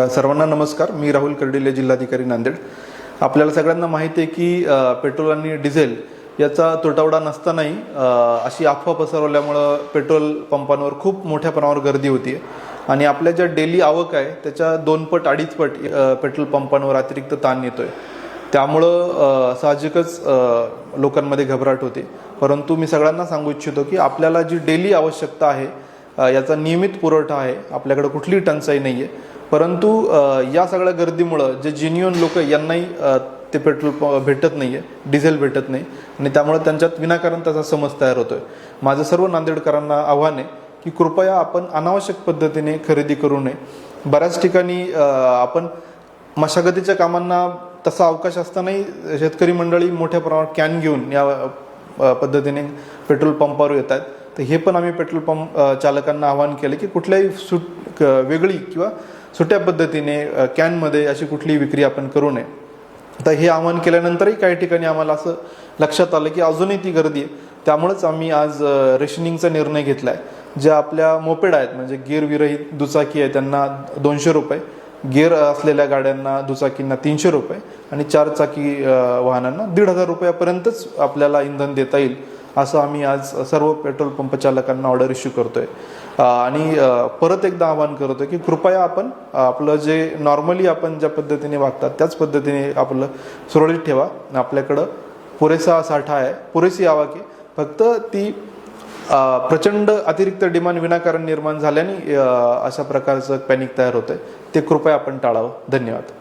सर्वांना नमस्कार. मी राहुल कर्डिले, जिल्हाधिकारी नांदेड. आपल्याला सगळ्यांना माहिती आहे की पेट्रोल आणि डिझेल याचा तुटवडा नसतानाही अशी अफवा पसरवल्यामुळं पेट्रोल पंपांवर खूप मोठ्या प्रमाणावर गर्दी होती आणि आपल्या ज्या डेली आवक आहे त्याच्या 2 पट 2.5 पट पेट्रोल पंपांवर अतिरिक्त ताण येतोय. त्यामुळं साहजिकच लोकांमध्ये घबराट होते. परंतु मी सगळ्यांना सांगू इच्छितो की आपल्याला जी डेली आवश्यकता आहे याचा नियमित पुरवठा आहे, आपल्याकडे कुठलीही टंचाई नाही आहे. परंतु या सगळ्या गर्दीमुळं जे जेन्युइन लोक यांनाही ते पेट्रोल भेटत नाही आहे, डिझेल भेटत नाही आणि त्यामुळे त्यांच्यात विनाकारण त्याचा समज तयार होतोय. माझं सर्व नांदेडकरांना आव्हान आहे की कृपया आपण अनावश्यक पद्धतीने खरेदी करू नये. बऱ्याच ठिकाणी आपण मशागतीच्या कामांना तसा अवकाश असतानाही शेतकरी मंडळी मोठ्या प्रमाणात कॅन घेऊन या पद्धतीने पेट्रोल पंपावर येत आहेत. तर हे पण आम्ही पेट्रोल पंप चालकांना आवाहन केले की कुठल्याही वेगळी किंवा सुट्या पद्धतीने कॅनमध्ये अशी कुठलीही विक्री आपण करू नये. तर हे आवाहन केल्यानंतरही काही ठिकाणी आम्हाला असं लक्षात आलं की अजूनही ती गर्दी आहे. त्यामुळेच आम्ही आज रेशनिंगचा निर्णय घेतला आहे. ज्या आपल्या मोपेड आहेत, म्हणजे गिअर विरहित दुचाकी आहे, त्यांना 200 रुपये, गिअर असलेल्या गाड्यांना दुचाकींना 300 रुपये आणि 4 चाकी वाहनांना 1,500 रुपयापर्यंतच आपल्याला इंधन देता येईल, असं आम्ही आज सर्व पेट्रोल पंप चालकांना ऑर्डर इश्यू करतोय. आणि परत एकदा आवाहन करतोय की कृपया आपण आपलं जे नॉर्मली आपण ज्या पद्धतीने वागतात त्याच पद्धतीने आपलं सुरळीत ठेवा. आपल्याकडं पुरेसा साठा आहे, पुरेशी आवक आहे. फक्त ती प्रचंड अतिरिक्त डिमांड विनाकारण निर्माण झाल्याने अशा प्रकारचं पॅनिक तयार होतंय. ते कृपया आपण टाळावं. धन्यवाद.